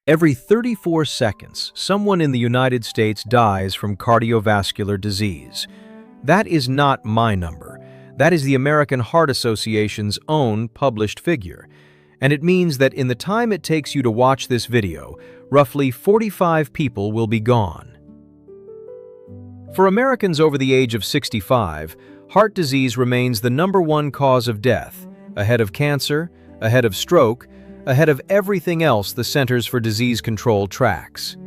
Every 34 seconds, someone in the United States dies from cardiovascular disease. That is not my number. That is the American Heart Association's own published figure. And it means that in the time it takes you to watch this video, roughly 45 people will be gone. For Americans over the age of 65, heart disease remains the #1 cause of death, ahead of cancer, ahead of stroke, ahead of everything else the Centers for Disease Control tracks.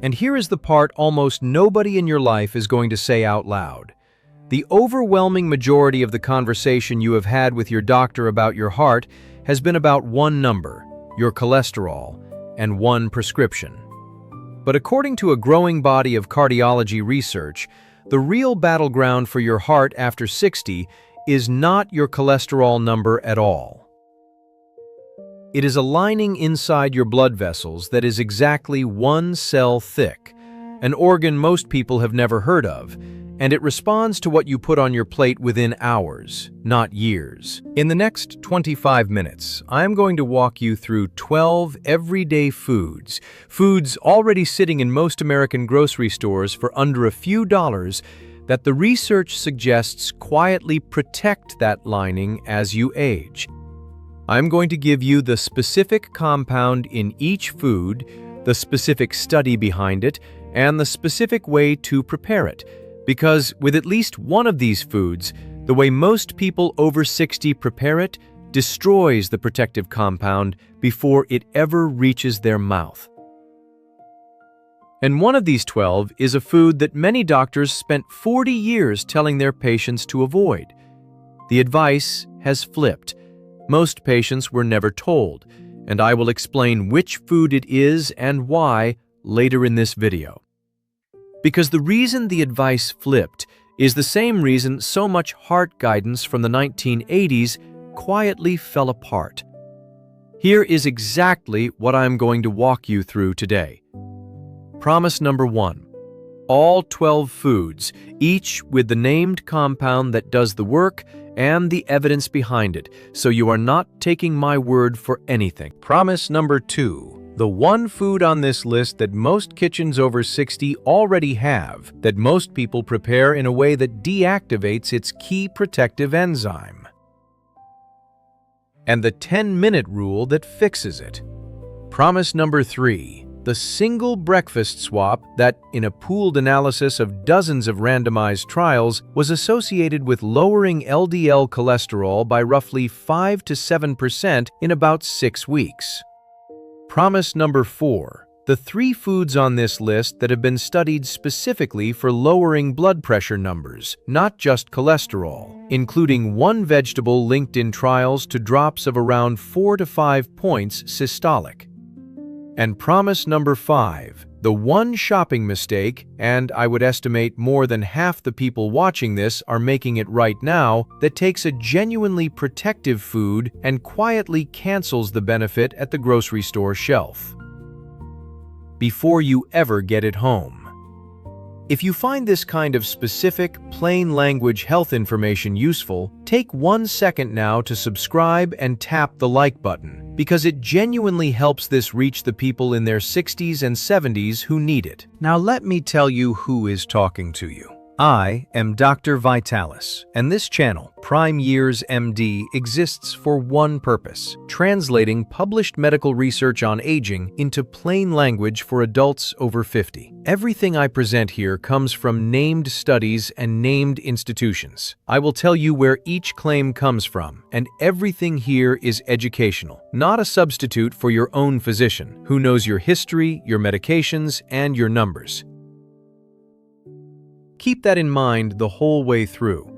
And here is the part almost nobody in your life is going to say out loud. The overwhelming majority of the conversation you have had with your doctor about your heart has been about one number, your cholesterol, and one prescription. But according to a growing body of cardiology research, the real battleground for your heart after 60 is not your cholesterol number at all. It is a lining inside your blood vessels that is exactly 1 cell thick, an organ most people have never heard of, and it responds to what you put on your plate within hours, not years. In the next 25 minutes, I am going to walk you through 12 everyday foods already sitting in most American grocery stores for under a few dollars that the research suggests quietly protect that lining as you age. I'm going to give you the specific compound in each food, the specific study behind it, and the specific way to prepare it. Because with at least one of these foods, the way most people over 60 prepare it destroys the protective compound before it ever reaches their mouth. And one of these 12 is a food that many doctors spent 40 years telling their patients to avoid. The advice has flipped. Most patients were never told, and I will explain which food it is and why later in this video. Because the reason the advice flipped is the same reason so much heart guidance from the 1980s quietly fell apart. Here is exactly what I'm going to walk you through today. Promise number 1. All 12 foods, each with the named compound that does the work and the evidence behind it, so you are not taking my word for anything. Promise number 2. The one food on this list that most kitchens over 60 already have, that most people prepare in a way that deactivates its key protective enzyme. And the 10-minute rule that fixes it. Promise number 3. The single breakfast swap that, in a pooled analysis of dozens of randomized trials, was associated with lowering LDL cholesterol by roughly 5 to 7% in about 6 weeks. Promise number 4. The 3 foods on this list that have been studied specifically for lowering blood pressure numbers, not just cholesterol, including one vegetable linked in trials to drops of around 4 to 5 points systolic. And promise number 5, the one shopping mistake, and I would estimate more than half the people watching this are making it right now, that takes a genuinely protective food and quietly cancels the benefit at the grocery store shelf before you ever get it home. If you find this kind of specific, plain language health information useful, take 1 second now to subscribe and tap the like button, because it genuinely helps this reach the people in their 60s and 70s who need it. Now let me tell you who is talking to you. I am Dr. Vitalis, and this channel, Prime Years MD, exists for one purpose: translating published medical research on aging into plain language for adults over 50. Everything I present here comes from named studies and named institutions. I will tell you where each claim comes from, and everything here is educational, not a substitute for your own physician, who knows your history, your medications, and your numbers. Keep that in mind the whole way through.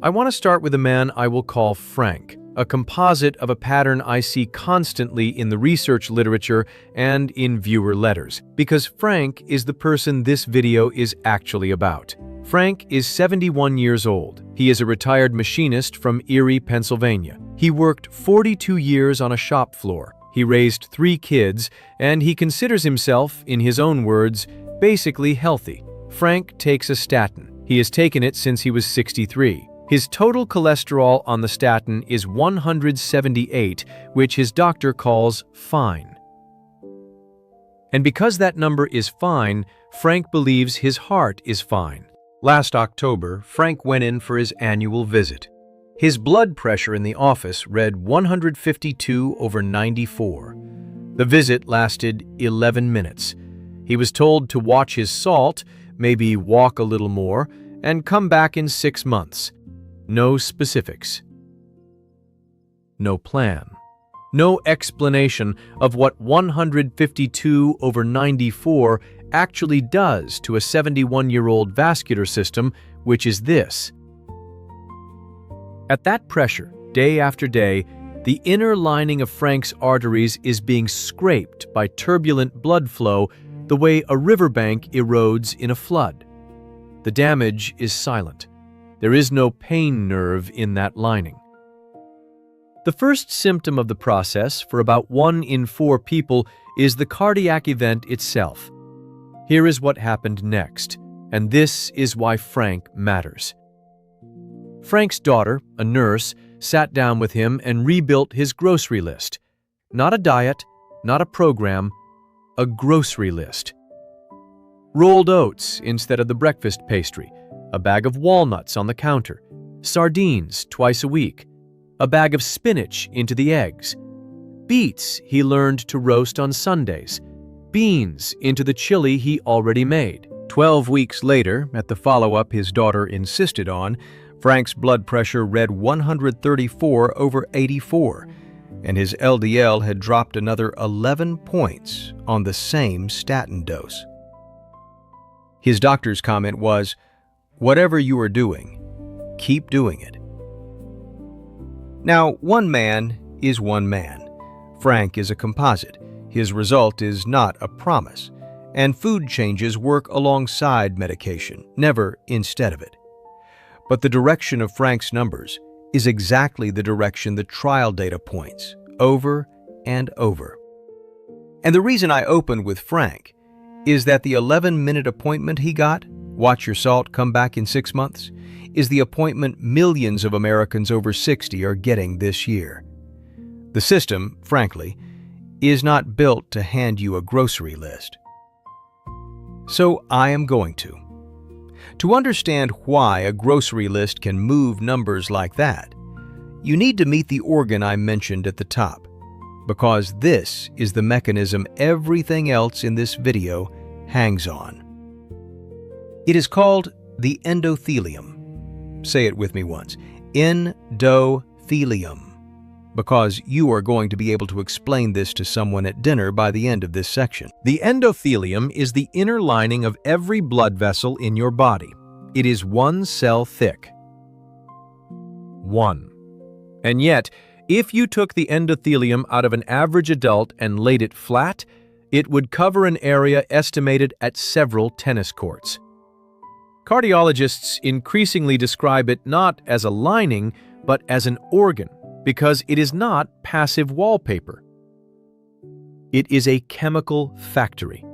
I want to start with a man I will call Frank, a composite of a pattern I see constantly in the research literature and in viewer letters, because Frank is the person this video is actually about. Frank is 71 years old. He is a retired machinist from Erie, Pennsylvania. He worked 42 years on a shop floor. He raised 3 kids, and he considers himself, in his own words, basically healthy. Frank takes a statin. He has taken it since he was 63. His total cholesterol on the statin is 178, which his doctor calls fine. And because that number is fine, Frank believes his heart is fine. Last October, Frank went in for his annual visit. His blood pressure in the office read 152/94. The visit lasted 11 minutes. He was told to watch his salt, maybe walk a little more, and come back in 6 months. No specifics. No plan. No explanation of what 152/94 actually does to a 71-year-old vascular system, which is this. At that pressure, day after day, the inner lining of Frank's arteries is being scraped by turbulent blood flow the way a riverbank erodes in a flood. The damage is silent. There is no pain nerve in that lining. The first symptom of the process for about 1 in 4 people is the cardiac event itself. Here is what happened next, and this is why Frank matters. Frank's daughter, a nurse, sat down with him and rebuilt his grocery list. Not a diet, not a program, a grocery list. Rolled oats instead of the breakfast pastry, a bag of walnuts on the counter, sardines twice a week, a bag of spinach into the eggs. Beets he learned to roast on Sundays, beans into the chili he already made. 12 weeks later, at the follow-up his daughter insisted on, Frank's blood pressure read 134/84, and his LDL had dropped another 11 points on the same statin dose. His doctor's comment was, "Whatever you are doing, keep doing it." Now, one man is one man. Frank is a composite. His result is not a promise, and food changes work alongside medication, never instead of it. But the direction of Frank's numbers is exactly the direction the trial data points, over and over. And the reason I opened with Frank is that the 11-minute appointment he got, watch your salt come back in 6 months, is the appointment millions of Americans over 60 are getting this year. The system, frankly, is not built to hand you a grocery list. So I am going to. To understand why a grocery list can move numbers like that, you need to meet the organ I mentioned at the top, because this is the mechanism everything else in this video hangs on. It is called the endothelium. Say it with me once. Endothelium. Because you are going to be able to explain this to someone at dinner by the end of this section. The endothelium is the inner lining of every blood vessel in your body. It is 1 cell thick. 1. And yet, if you took the endothelium out of an average adult and laid it flat, it would cover an area estimated at several tennis courts. Cardiologists increasingly describe it not as a lining, but as an organ, because it is not passive wallpaper. It is a chemical factory.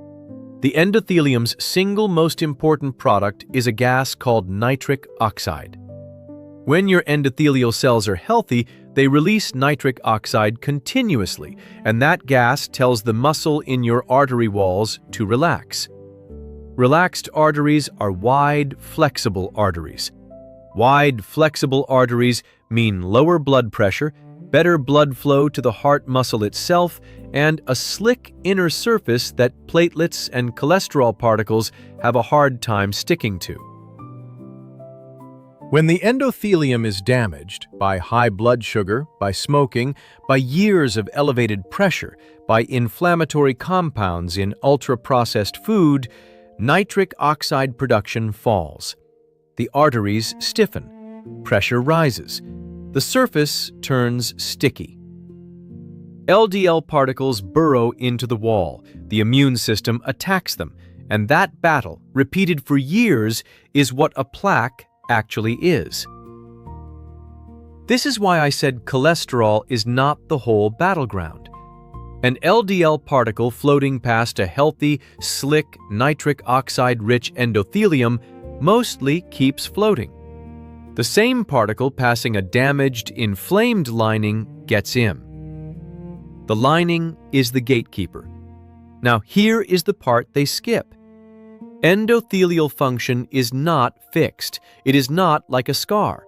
The endothelium's single most important product is a gas called nitric oxide. When your endothelial cells are healthy, they release nitric oxide continuously, and that gas tells the muscle in your artery walls to relax. Relaxed arteries are wide, flexible arteries. Wide, flexible arteries mean lower blood pressure, better blood flow to the heart muscle itself, and a slick inner surface that platelets and cholesterol particles have a hard time sticking to. When the endothelium is damaged by high blood sugar, by smoking, by years of elevated pressure, by inflammatory compounds in ultra-processed food, nitric oxide production falls. The arteries stiffen, pressure rises, the surface turns sticky. LDL particles burrow into the wall, the immune system attacks them, and that battle, repeated for years, is what a plaque actually is. This is why I said cholesterol is not the whole battleground. An LDL particle floating past a healthy, slick, nitric oxide-rich endothelium mostly keeps floating. The same particle passing a damaged, inflamed lining gets in. The lining is the gatekeeper. Now, here is the part they skip. Endothelial function is not fixed. It is not like a scar.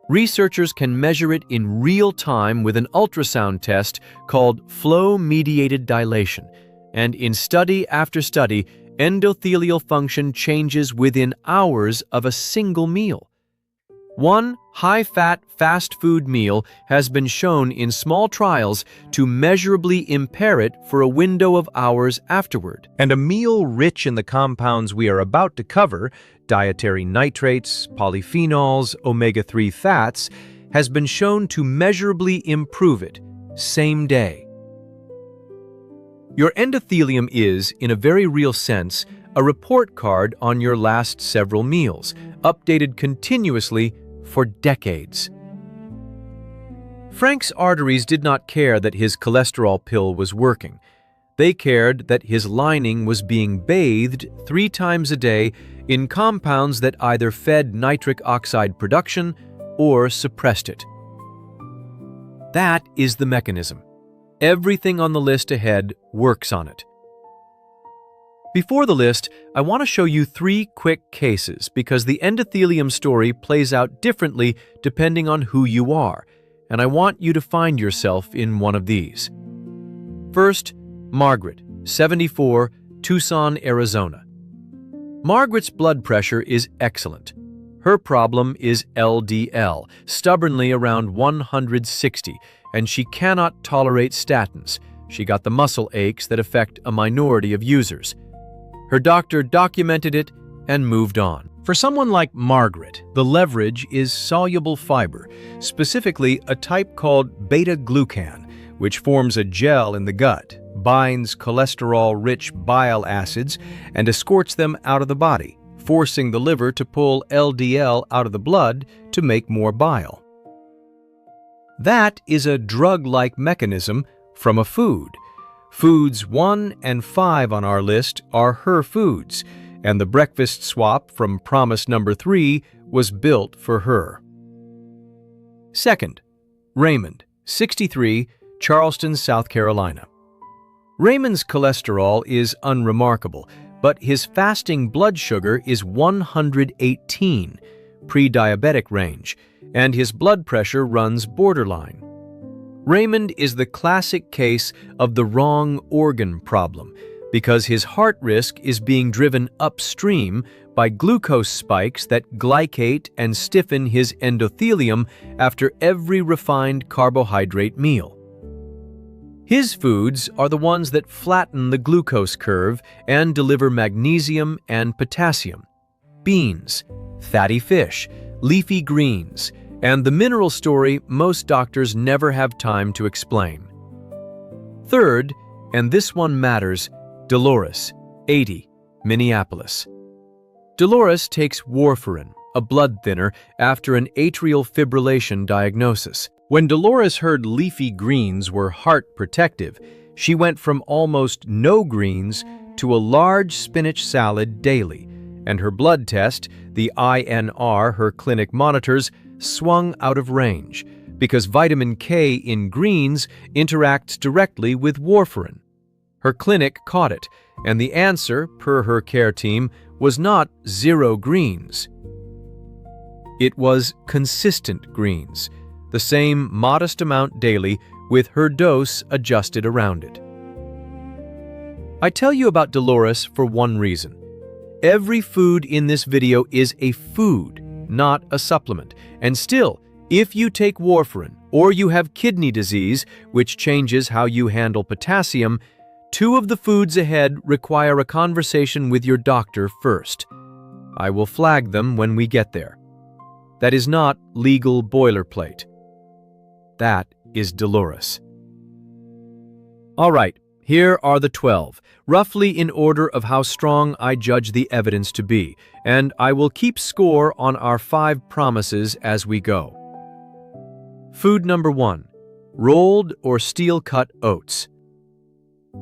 Researchers can measure it in real time with an ultrasound test called flow-mediated dilation. And in study after study, endothelial function changes within hours of a single meal. One high-fat fast food meal has been shown in small trials to measurably impair it for a window of hours afterward. And a meal rich in the compounds we are about to cover, dietary nitrates, polyphenols, omega-3 fats, has been shown to measurably improve it, same day. Your endothelium is, in a very real sense, a report card on your last several meals, updated continuously for decades. Frank's arteries did not care that his cholesterol pill was working. They cared that his lining was being bathed 3 times a day in compounds that either fed nitric oxide production or suppressed it. That is the mechanism. Everything on the list ahead works on it. Before the list, I want to show you 3 quick cases because the endothelium story plays out differently depending on who you are, and I want you to find yourself in one of these. First, Margaret, 74, Tucson, Arizona. Margaret's blood pressure is excellent. Her problem is LDL, stubbornly around 160, and she cannot tolerate statins. She got the muscle aches that affect a minority of users. Her doctor documented it and moved on. For someone like Margaret, the leverage is soluble fiber, specifically a type called beta-glucan, which forms a gel in the gut, binds cholesterol-rich bile acids, and escorts them out of the body, forcing the liver to pull LDL out of the blood to make more bile. That is a drug-like mechanism from a food. Foods 1 and 5 on our list are her foods, and the breakfast swap from promise number 3 was built for her. Second, Raymond, 63, Charleston, South Carolina. Raymond's cholesterol is unremarkable, but his fasting blood sugar is 118, pre-diabetic range, and his blood pressure runs borderline. Raymond is the classic case of the wrong organ problem because his heart risk is being driven upstream by glucose spikes that glycate and stiffen his endothelium after every refined carbohydrate meal. His foods are the ones that flatten the glucose curve and deliver magnesium and potassium: beans, fatty fish, leafy greens, and the mineral story most doctors never have time to explain. Third, and this one matters, Dolores, 80, Minneapolis. Dolores takes warfarin, a blood thinner, after an atrial fibrillation diagnosis. When Dolores heard leafy greens were heart protective, she went from almost no greens to a large spinach salad daily, and her blood test, the INR her clinic monitors, swung out of range because vitamin K in greens interacts directly with warfarin. Her clinic caught it, and the answer, per her care team, was not 0 greens. It was consistent greens, the same modest amount daily with her dose adjusted around it. I tell you about Dolores for one reason. Every food in this video is a food, not a supplement. And still, if you take warfarin or you have kidney disease, which changes how you handle potassium, 2 of the foods ahead require a conversation with your doctor first. I will flag them when we get there. That is not legal boilerplate. That is Dolores. All right, here are the 12, roughly in order of how strong I judge the evidence to be, and I will keep score on our 5 promises as we go. Food number 1, rolled or steel-cut oats.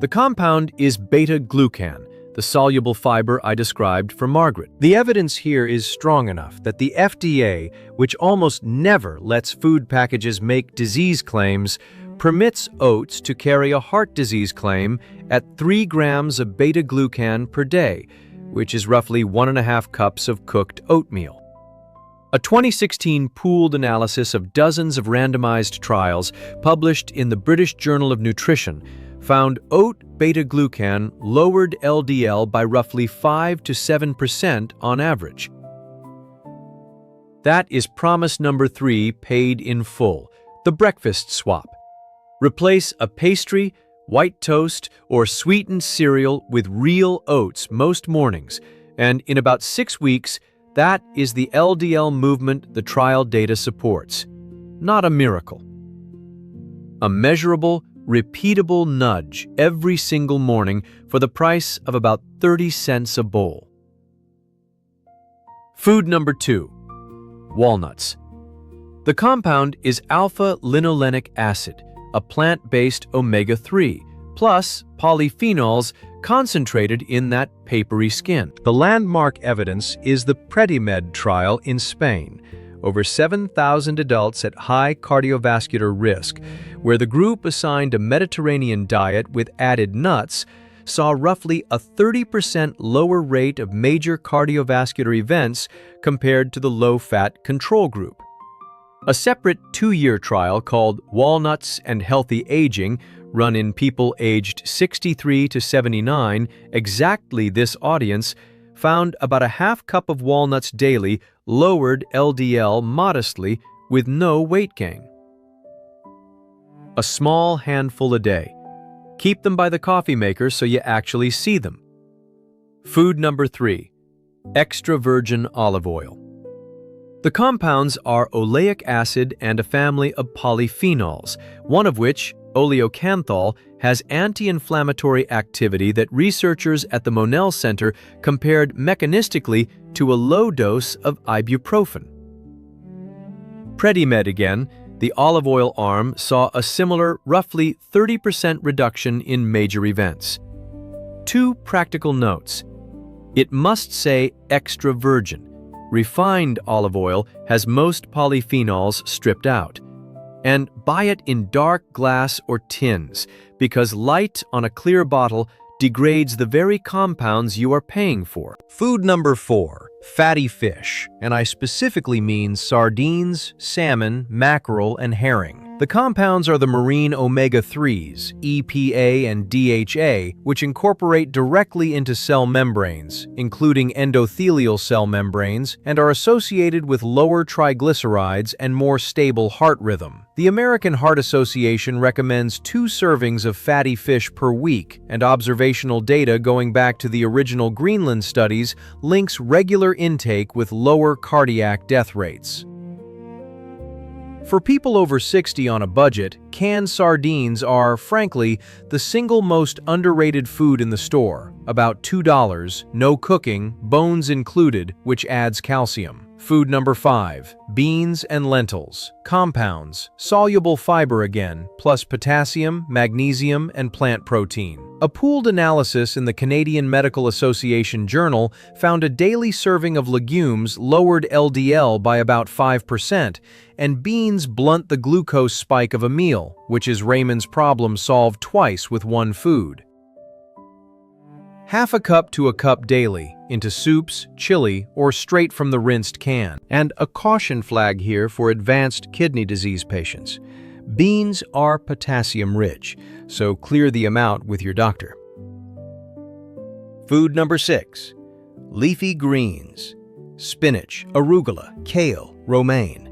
The compound is beta-glucan, the soluble fiber I described for Margaret. The evidence here is strong enough that the FDA, which almost never lets food packages make disease claims, permits oats to carry a heart disease claim at 3 grams of beta-glucan per day, which is roughly 1.5 cups of cooked oatmeal. A 2016 pooled analysis of dozens of randomized trials published in the British Journal of Nutrition found oat beta-glucan lowered LDL by roughly 5 to 7% on average. That is promise number 3 paid in full, the breakfast swap. Replace a pastry, white toast, or sweetened cereal with real oats most mornings, and in about 6 weeks, that is the LDL movement the trial data supports. Not a miracle. A measurable, repeatable nudge every single morning for the price of about 30 cents a bowl. Food number 2. Walnuts. The compound is alpha-linolenic acid, a plant-based omega-3, plus polyphenols concentrated in that papery skin. The landmark evidence is the PREDIMED trial in Spain, over 7,000 adults at high cardiovascular risk, where the group assigned a Mediterranean diet with added nuts saw roughly a 30% lower rate of major cardiovascular events compared to the low-fat control group. A separate 2-year trial called Walnuts and Healthy Aging, run in people aged 63 to 79, exactly this audience, found about a half cup of walnuts daily lowered LDL modestly with no weight gain. A small handful a day. Keep them by the coffee maker so you actually see them. Food number 3. Extra virgin olive oil. The compounds are oleic acid and a family of polyphenols, one of which, oleocanthal, has anti-inflammatory activity that researchers at the Monell Center compared mechanistically to a low dose of ibuprofen. PREDIMED again, the olive oil arm saw a similar roughly 30% reduction in major events. 2 practical notes. It must say extra virgin. Refined olive oil has most polyphenols stripped out. And buy it in dark glass or tins, because light on a clear bottle degrades the very compounds you are paying for. Food number 4, fatty fish, and I specifically mean sardines, salmon, mackerel, and herring. The compounds are the marine omega-3s, EPA and DHA, which incorporate directly into cell membranes, including endothelial cell membranes, and are associated with lower triglycerides and more stable heart rhythm. The American Heart Association recommends 2 servings of fatty fish per week, and observational data going back to the original Greenland studies links regular intake with lower cardiac death rates. For people over 60 on a budget, canned sardines are, frankly, the single most underrated food in the store, about $2, no cooking, bones included, which adds calcium. Food number 5, beans and lentils, compounds, soluble fiber again, plus potassium, magnesium, and plant protein. A pooled analysis in the Canadian Medical Association Journal found a daily serving of legumes lowered LDL by about 5%, and beans blunt the glucose spike of a meal, which is Raymond's problem solved twice with one food. Half a cup to a cup daily, into soups, chili, or straight from the rinsed can. And a caution flag here for advanced kidney disease patients. Beans are potassium-rich, so clear the amount with your doctor. Food number 6, leafy greens, spinach, arugula, kale, romaine.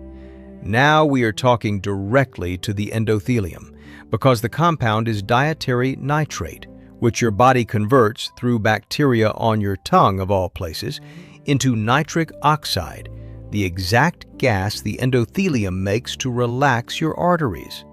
Now we are talking directly to the endothelium, because the compound is dietary nitrate, which your body converts through bacteria on your tongue of all places, into nitric oxide, the exact gas the endothelium makes to relax your arteries.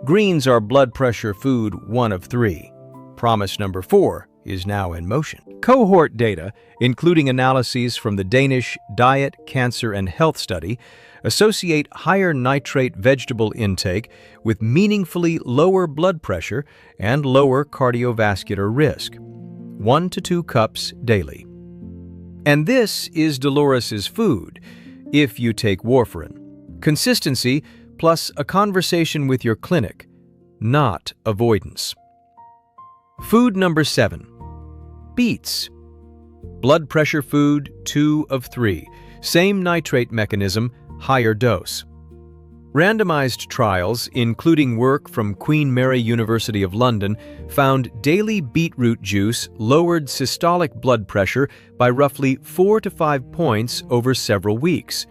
Greens are blood pressure food 1 of 3. Promise number 4 is now in motion. Cohort data, including analyses from the Danish Diet, Cancer and Health Study, associate higher nitrate vegetable intake with meaningfully lower blood pressure and lower cardiovascular risk. 1 to 2 cups daily. And this is Dolores's food, if you take warfarin. Consistency plus a conversation with your clinic, not avoidance. Food number 7. Beets. Blood pressure food 2 of 3. Same nitrate mechanism, higher dose. Randomized trials, including work from Queen Mary University of London, found daily beetroot juice lowered systolic blood pressure by roughly 4 to 5 points over several weeks.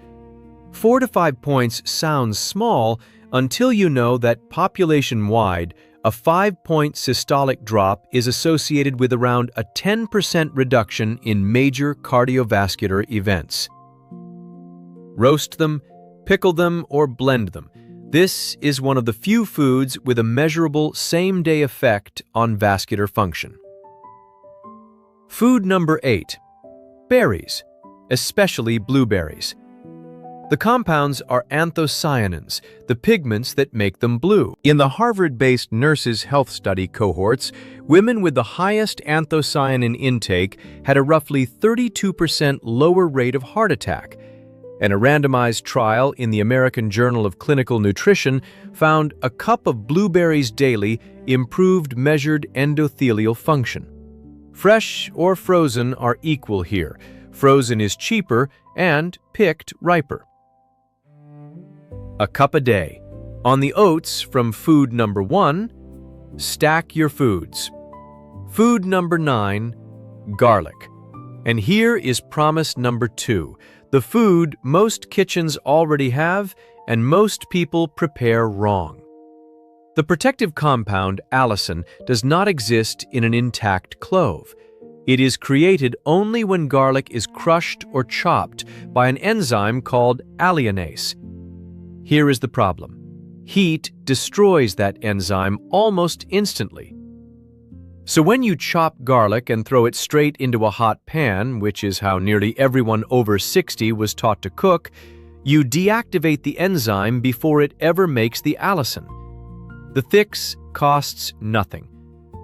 4 to 5 points sounds small until you know that population-wide, a 5-point systolic drop is associated with around a 10% reduction in major cardiovascular events. Roast them, pickle them, or blend them. This is one of the few foods with a measurable same-day effect on vascular function. Food number 8. Berries, especially blueberries. The compounds are anthocyanins, the pigments that make them blue. In the Harvard-based Nurses' Health Study cohorts, women with the highest anthocyanin intake had a roughly 32% lower rate of heart attack, and a randomized trial in the American Journal of Clinical Nutrition found a cup of blueberries daily improved measured endothelial function. Fresh or frozen are equal here. Frozen is cheaper and picked riper. A cup a day. On the oats from food number 1, stack your foods. Food number 9, garlic. And here is promise number 2, the food most kitchens already have and most people prepare wrong. The protective compound allicin does not exist in an intact clove. It is created only when garlic is crushed or chopped by an enzyme called alliinase. Here is the problem. Heat destroys that enzyme almost instantly. So when you chop garlic and throw it straight into a hot pan, which is how nearly everyone over 60 was taught to cook, you deactivate the enzyme before it ever makes the allicin. The fix costs nothing.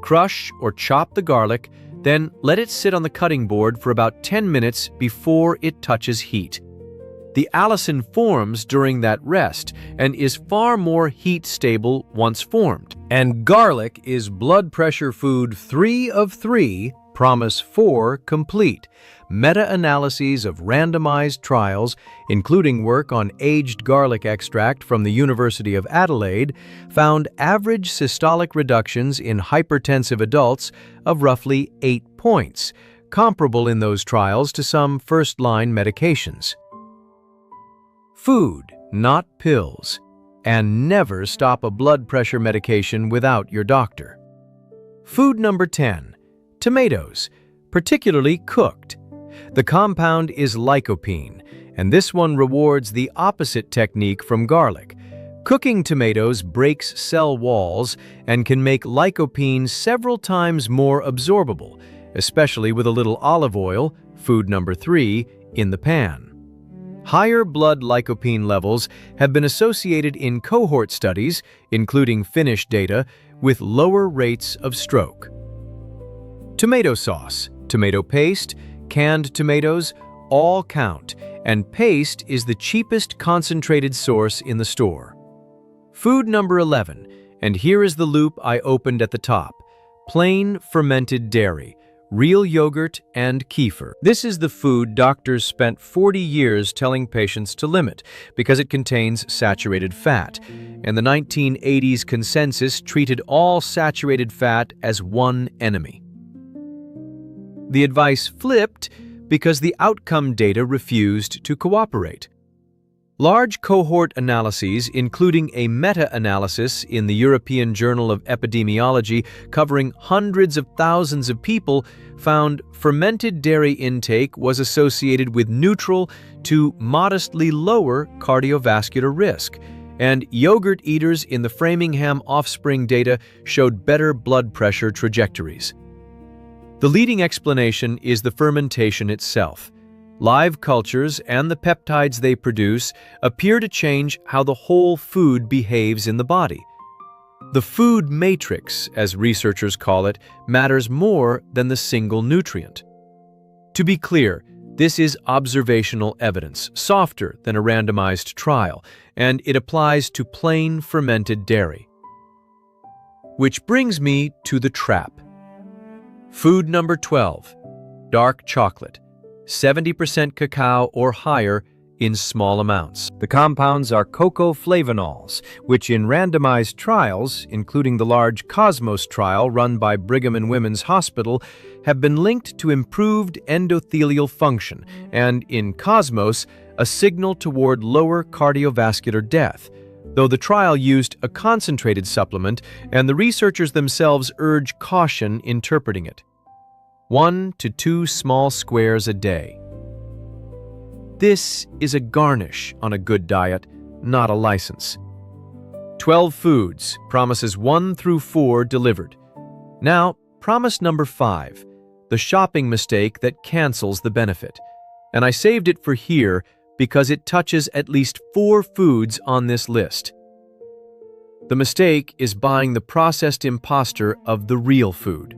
Crush or chop the garlic, then let it sit on the cutting board for about 10 minutes before it touches heat. The allicin forms during that rest and is far more heat-stable once formed. And garlic is blood pressure food 3 of 3, promise 4 complete. Meta-analyses of randomized trials, including work on aged garlic extract from the University of Adelaide, found average systolic reductions in hypertensive adults of roughly 8 points, comparable in those trials to some first-line medications. Food, not pills, and never stop a blood pressure medication without your doctor. Food number 10, tomatoes, particularly cooked. The compound is lycopene, and this one rewards the opposite technique from garlic. Cooking tomatoes breaks cell walls and can make lycopene several times more absorbable, especially with a little olive oil, food number 3, in the pan. Higher blood lycopene levels have been associated in cohort studies, including Finnish data, with lower rates of stroke. Tomato sauce, tomato paste, canned tomatoes all count, and paste is the cheapest concentrated source in the store. Food number 11, and here is the loop I opened at the top: plain fermented dairy, real yogurt, and kefir. This is the food doctors spent 40 years telling patients to limit because it contains saturated fat, and the 1980s consensus treated all saturated fat as one enemy. The advice flipped because the outcome data refused to cooperate. Large cohort analyses, including a meta-analysis in the European Journal of Epidemiology covering hundreds of thousands of people, found fermented dairy intake was associated with neutral to modestly lower cardiovascular risk, and yogurt eaters in the Framingham Offspring data showed better blood pressure trajectories. The leading explanation is the fermentation itself. Live cultures and the peptides they produce appear to change how the whole food behaves in the body. The food matrix, as researchers call it, matters more than the single nutrient. To be clear, this is observational evidence, softer than a randomized trial, and it applies to plain fermented dairy. Which brings me to the trap. Food number 12, dark chocolate, 70% cacao or higher in small amounts. The compounds are cocoa flavanols, which in randomized trials, including the large Cosmos trial run by Brigham and Women's Hospital, have been linked to improved endothelial function and, in Cosmos, a signal toward lower cardiovascular death, though the trial used a concentrated supplement and the researchers themselves urge caution interpreting it. 1 to 2 small squares a day. This is a garnish on a good diet, not a license. 12 foods, promises 1 through 4 delivered. Now, promise number 5, the shopping mistake that cancels the benefit. And I saved it for here because it touches at least 4 foods on this list. The mistake is buying the processed imposter of the real food.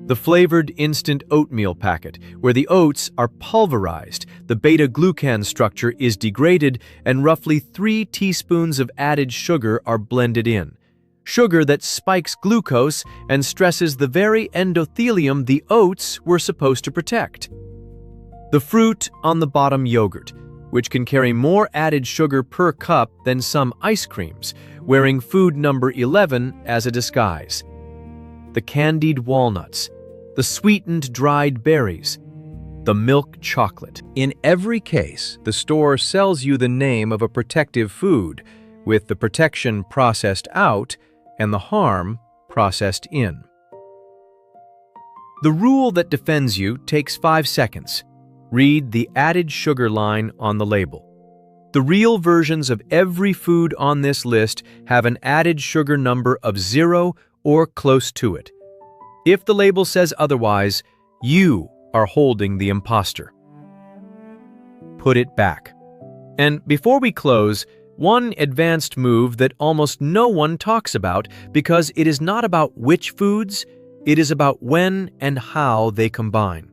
The flavored instant oatmeal packet, where the oats are pulverized, the beta-glucan structure is degraded, and roughly 3 teaspoons of added sugar are blended in. Sugar that spikes glucose and stresses the very endothelium the oats were supposed to protect. The fruit on the bottom yogurt, which can carry more added sugar per cup than some ice creams, wearing food number 11 as a disguise. The candied walnuts, the sweetened dried berries, the milk chocolate. In every case, the store sells you the name of a protective food, with the protection processed out and the harm processed in. The rule that defends you takes 5 seconds. Read the added sugar line on the label. The real versions of every food on this list have an added sugar number of 0 or close to it. If the label says otherwise, you are holding the imposter. Put it back. And before we close, one advanced move that almost no one talks about because it is not about which foods, it is about when and how they combine.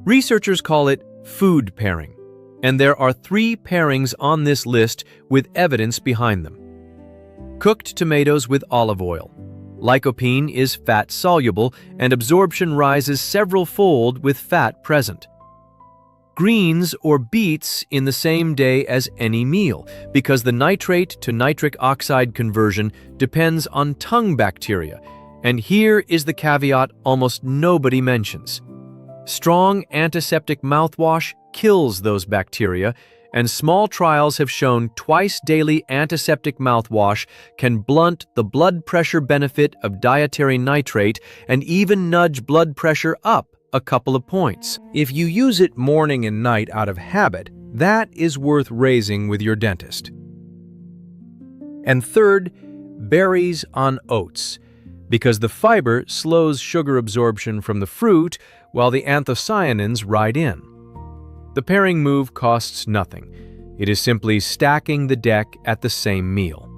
Researchers call it food pairing, and there are 3 pairings on this list with evidence behind them. Cooked tomatoes with olive oil. Lycopene is fat-soluble, and absorption rises several-fold with fat present. Greens or beets in the same day as any meal, because the nitrate to nitric oxide conversion depends on tongue bacteria, and here is the caveat almost nobody mentions. Strong antiseptic mouthwash kills those bacteria, and small trials have shown twice-daily antiseptic mouthwash can blunt the blood pressure benefit of dietary nitrate and even nudge blood pressure up a couple of points. If you use it morning and night out of habit, that is worth raising with your dentist. And third, berries on oats, because the fiber slows sugar absorption from the fruit while the anthocyanins ride in. The pairing move costs nothing. It is simply stacking the deck at the same meal.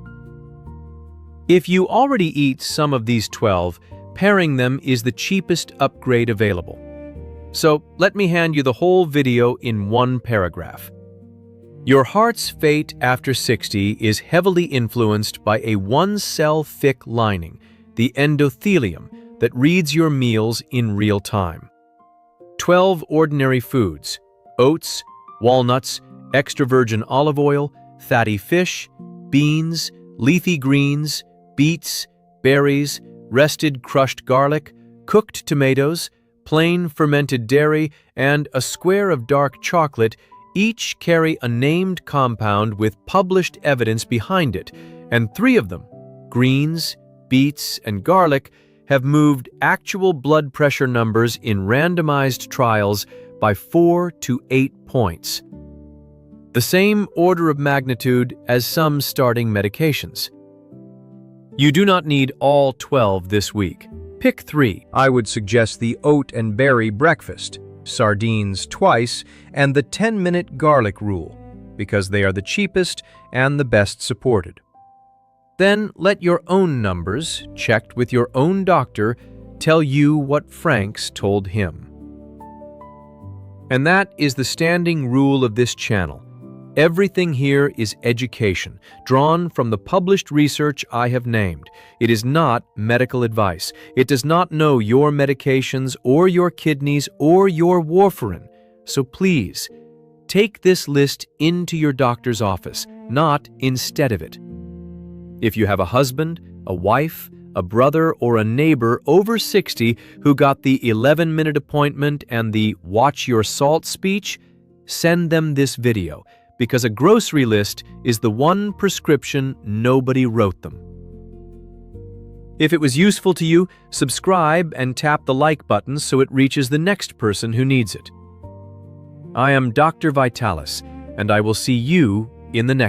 If you already eat some of these 12, pairing them is the cheapest upgrade available. So let me hand you the whole video in one paragraph. Your heart's fate after 60 is heavily influenced by a 1-cell thick lining, the endothelium, that reads your meals in real time. 12 ordinary foods: oats, walnuts, extra virgin olive oil, fatty fish, beans, leafy greens, beets, berries, rested crushed garlic, cooked tomatoes, plain fermented dairy, and a square of dark chocolate each carry a named compound with published evidence behind it, and 3 of them, greens, beets, and garlic, have moved actual blood pressure numbers in randomized trials by 4 to 8 points. The same order of magnitude as some starting medications. You do not need all 12 this week. Pick 3. I would suggest the oat and berry breakfast, sardines twice, and the 10-minute garlic rule, because they are the cheapest and the best supported. Then let your own numbers, checked with your own doctor, tell you what Frank's told him. And that is the standing rule of this channel. Everything here is education, drawn from the published research I have named. It is not medical advice. It does not know your medications or your kidneys or your warfarin. So please, take this list into your doctor's office, not instead of it. If you have a husband, a wife, a brother, or a neighbor over 60 who got the 11-minute appointment and the watch your salt speech, send them this video, because a grocery list is the one prescription nobody wrote them. If it was useful to you, subscribe and tap the like button so it reaches the next person who needs it. I am Dr. Vitalis, and I will see you in the next